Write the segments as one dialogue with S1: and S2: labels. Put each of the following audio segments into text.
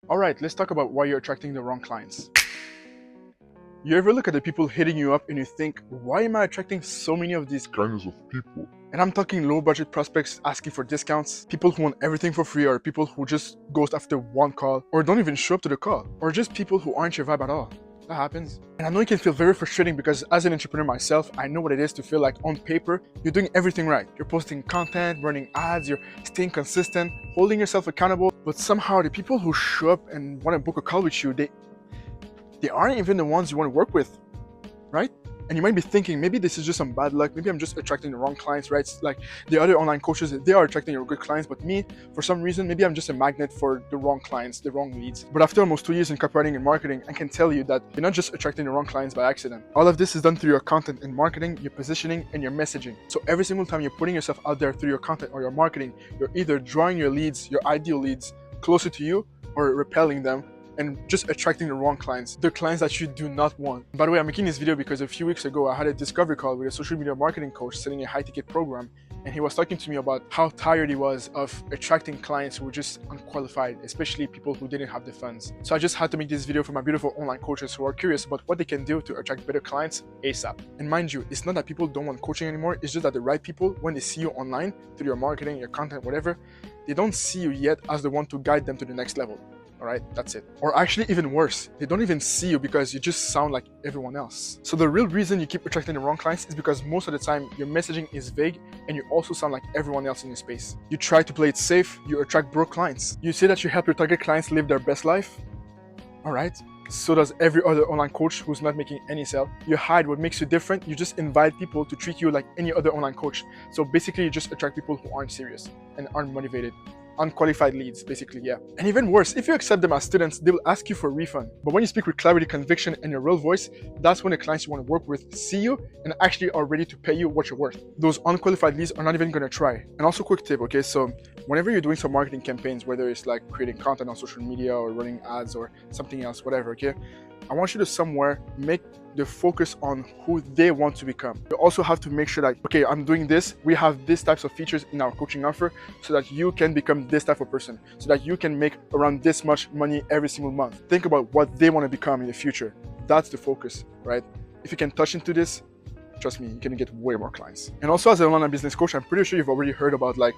S1: Alright, let's talk about why you're attracting the wrong clients. You ever look at the people hitting you up and you think, why am I attracting so many of these kinds of people? And I'm talking low budget prospects asking for discounts, people who want everything for free, or people who just ghost after one call, or don't even show up to the call, or just people who aren't your vibe at all. That happens. And I know it can feel very frustrating because as an entrepreneur myself, I know what it is to feel like on paper, you're doing everything right. You're posting content, running ads, you're staying consistent, holding yourself accountable, but somehow the people who show up and want to book a call with you, they aren't even the ones you want to work with, right? And you might be thinking, maybe this is just some bad luck. Maybe I'm just attracting the wrong clients, right? It's like the other online coaches, they are attracting your good clients, but me, for some reason, maybe I'm just a magnet for the wrong clients, the wrong leads. But after almost 2 years in copywriting and marketing, I can tell you that you're not just attracting the wrong clients by accident. All of this is done through your content and marketing, your positioning, and your messaging. So every single time you're putting yourself out there through your content or your marketing, you're either drawing your leads, your ideal leads, closer to you or repelling them, and just attracting the wrong clients, the clients that you do not want. By the way, I'm making this video because a few weeks ago, I had a discovery call with a social media marketing coach selling a high ticket program. And he was talking to me about how tired he was of attracting clients who were just unqualified, especially people who didn't have the funds. So I just had to make this video for my beautiful online coaches who are curious about what they can do to attract better clients ASAP. And mind you, it's not that people don't want coaching anymore, it's just that the right people, when they see you online, through your marketing, your content, whatever, they don't see you yet as the one to guide them to the next level. Alright, that's it. Or actually even worse, they don't even see you because you just sound like everyone else. So the real reason you keep attracting the wrong clients is because most of the time your messaging is vague and you also sound like everyone else in your space. You try to play it safe, you attract broke clients. You say that you help your target clients live their best life. Alright, so does every other online coach who's not making any sale. You hide what makes you different, you just invite people to treat you like any other online coach. So basically you just attract people who aren't serious and aren't motivated. Unqualified leads, basically, yeah. And even worse, if you accept them as students, they will ask you for a refund. But when you speak with clarity, conviction, and your real voice, that's when the clients you want to work with see you and actually are ready to pay you what you're worth. Those unqualified leads are not even going to try. And also, quick tip, okay? So whenever you're doing some marketing campaigns, whether it's like creating content on social media or running ads or something else, whatever, okay? I want you to somewhere make the focus on who they want to become. You also have to make sure that, okay, I'm doing this, we have these types of features in our coaching offer so that you can become this type of person, so that you can make around this much money every single month. Think about what they want to become in the future. That's the focus, right? If you can touch into this, trust me, you can get way more clients. And also as an online business coach, I'm pretty sure you've already heard about like,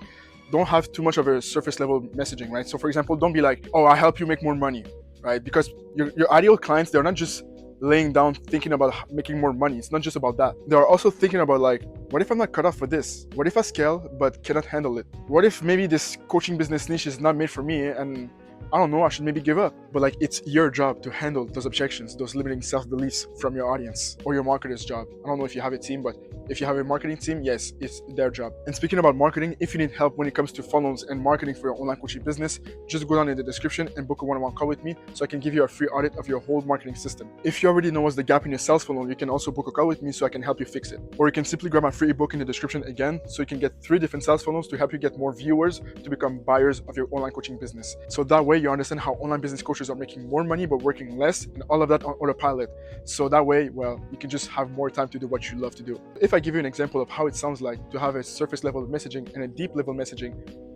S1: don't have too much of a surface level messaging, right? So for example, don't be like, oh, I help you make more money, right? Because your ideal clients, they're not just laying down thinking about making more money. It's not just about that. They are also thinking about like, what if I'm not cut off for this? What if I scale but cannot handle it? What if maybe this coaching business niche is not made for me and I don't know, I should maybe give up. But like, it's your job to handle those objections, those limiting self-beliefs from your audience or your marketer's job. I don't know if you have a team, but if you have a marketing team, yes, it's their job. And speaking about marketing, if you need help when it comes to funnels and marketing for your online coaching business, just go down in the description and book a one-on-one call with me so I can give you a free audit of your whole marketing system. If you already know what's the gap in your sales funnel, you can also book a call with me so I can help you fix it. Or you can simply grab my free ebook in the description again so you can get 3 different sales funnels to help you get more viewers to become buyers of your online coaching business. So that way you understand how online business coaches are making more money but working less, and all of that on autopilot. So that way, well, you can just have more time to do what you love to do. If I give you an example of how it sounds like to have a surface level messaging and a deep level messaging,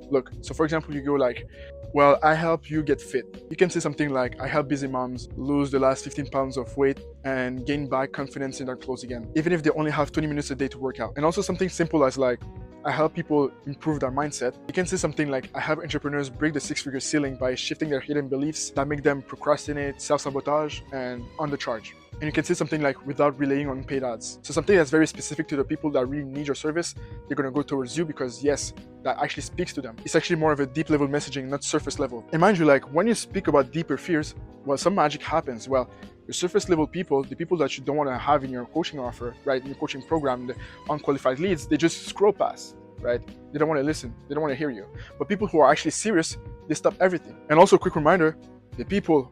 S1: look, so for example, you go like, well, I help you get fit. You can say something like, I help busy moms lose the last 15 pounds of weight and gain back confidence in their clothes again, even if they only have 20 minutes a day to work out. And also something simple as like, I help people improve their mindset. You can say something like, I help entrepreneurs break the 6-figure ceiling by shifting their hidden beliefs that make them procrastinate, self-sabotage, and undercharge. And you can say something like, without relying on paid ads. So something that's very specific to the people that really need your service, they're gonna go towards you because yes, that actually speaks to them. It's actually more of a deep level messaging, not surface level. And mind you, like when you speak about deeper fears, well, some magic happens. Well, your surface level people, the people that you don't want to have in your coaching offer, right, in your coaching program, the unqualified leads, they just scroll past, right? They don't want to listen, they don't want to hear you. But people who are actually serious, they stop everything. And also a quick reminder, the people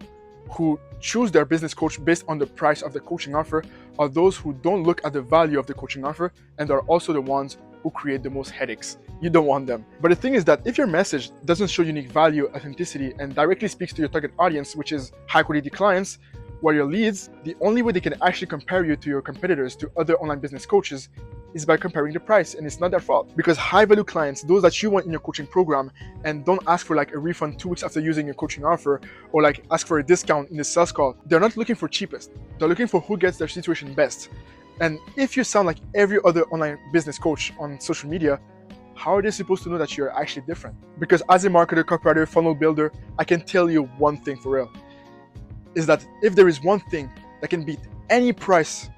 S1: who choose their business coach based on the price of the coaching offer are those who don't look at the value of the coaching offer, and are also the ones who create the most headaches. You don't want them. But the thing is that if your message doesn't show unique value, authenticity, and directly speaks to your target audience, which is high quality clients, where your leads, the only way they can actually compare you to your competitors, to other online business coaches, is by comparing the price, and it's not their fault. Because high value clients, those that you want in your coaching program, and don't ask for like a refund 2 weeks after using your coaching offer, or like ask for a discount in the sales call, they're not looking for cheapest. They're looking for who gets their situation best. And if you sound like every other online business coach on social media, how are they supposed to know that you're actually different? Because as a marketer, copywriter, funnel builder, I can tell you one thing for real, is that if there is one thing that can beat any price,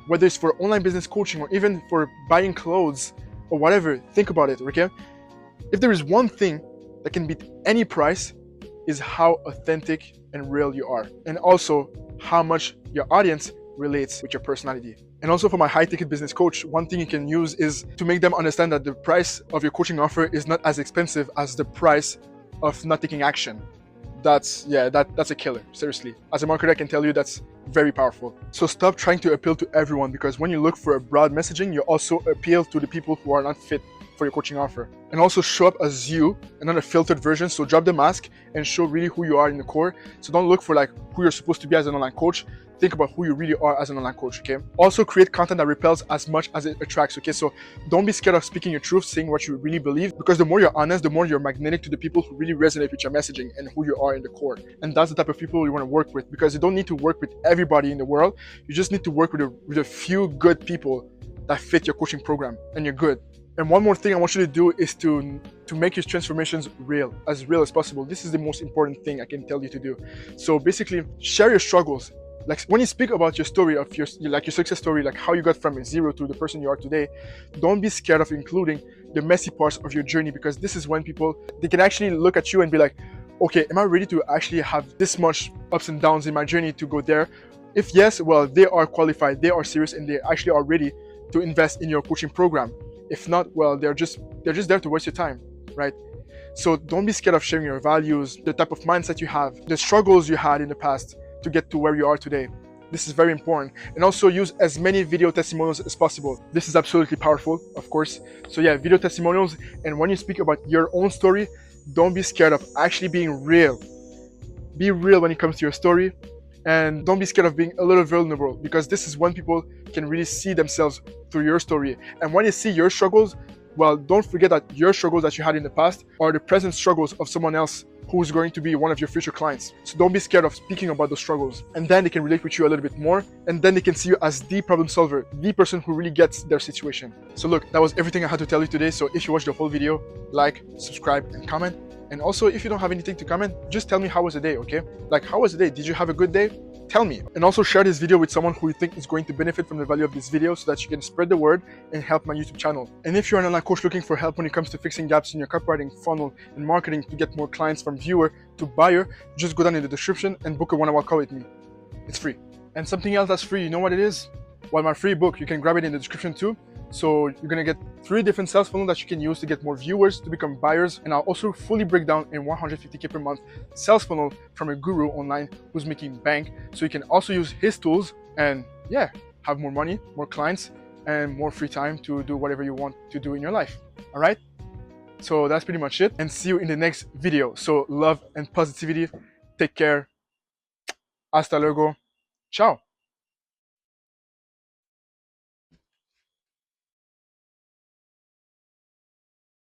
S1: whether it's for online business coaching or even for buying clothes or whatever, think about it, okay? If there is one thing that can beat any price, is how authentic and real you are, and also how much your audience relates with your personality. And also for my high ticket business coach, one thing you can use is to make them understand that the price of your coaching offer is not as expensive as the price of not taking action. That's a killer, seriously. As a marketer, I can tell you that's very powerful. So stop trying to appeal to everyone, because when you look for a broad messaging, you also appeal to the people who are not fit for your coaching offer. And also show up as you and not a filtered version. So drop the mask and show really who you are in the core. So don't look for like who you're supposed to be as an online coach. Think about who you really are as an online coach, okay? Also create content that repels as much as it attracts, okay? So don't be scared of speaking your truth, saying what you really believe, because the more you're honest, the more you're magnetic to the people who really resonate with your messaging and who you are in the core. And that's the type of people you want to work with, because you don't need to work with everybody in the world. You just need to work with a few good people that fit your coaching program, and you're good. And one more thing I want you to do is to make your transformations real as possible. This is the most important thing I can tell you to do. So basically, share your struggles. Like when you speak about your story of your success story, like how you got from zero to the person you are today, don't be scared of including the messy parts of your journey, because this is when people, they can actually look at you and be like, okay, am I ready to actually have this much ups and downs in my journey to go there? If yes, well, they are qualified, they are serious, and they actually are ready to invest in your coaching program. If not, well, they're just there to waste your time, right? So don't be scared of sharing your values, the type of mindset you have, the struggles you had in the past to get to where you are today. This is very important. And also use as many video testimonials as possible. This is absolutely powerful, of course. So yeah, video testimonials. And when you speak about your own story, don't be scared of actually being real. Be real when it comes to your story. And don't be scared of being a little vulnerable, because this is when people can really see themselves through your story. And when you see your struggles, well, don't forget that your struggles that you had in the past are the present struggles of someone else who's going to be one of your future clients. So don't be scared of speaking about those struggles. And then they can relate with you a little bit more. And then they can see you as the problem solver, the person who really gets their situation. So look, that was everything I had to tell you today. So if you watched the whole video, like, subscribe, and comment. And also, if you don't have anything to comment, just tell me how was the day, okay? Like, how was the day? Did you have a good day? Tell me. And also share this video with someone who you think is going to benefit from the value of this video, so that you can spread the word and help my YouTube channel. And if you're an online coach looking for help when it comes to fixing gaps in your copywriting, funnel, and marketing to get more clients from viewer to buyer, just go down in the description and book a one-on-one call with me. It's free. And something else that's free, you know what it is? Well, my free book, you can grab it in the description too. So you're gonna get 3 different sales funnels that you can use to get more viewers to become buyers. And I'll also fully break down a 150K per month sales funnel from a guru online who's making bank. So you can also use his tools and yeah, have more money, more clients, and more free time to do whatever you want to do in your life. All right? So that's pretty much it. And see you in the next video. So love and positivity. Take care. Hasta luego. Ciao.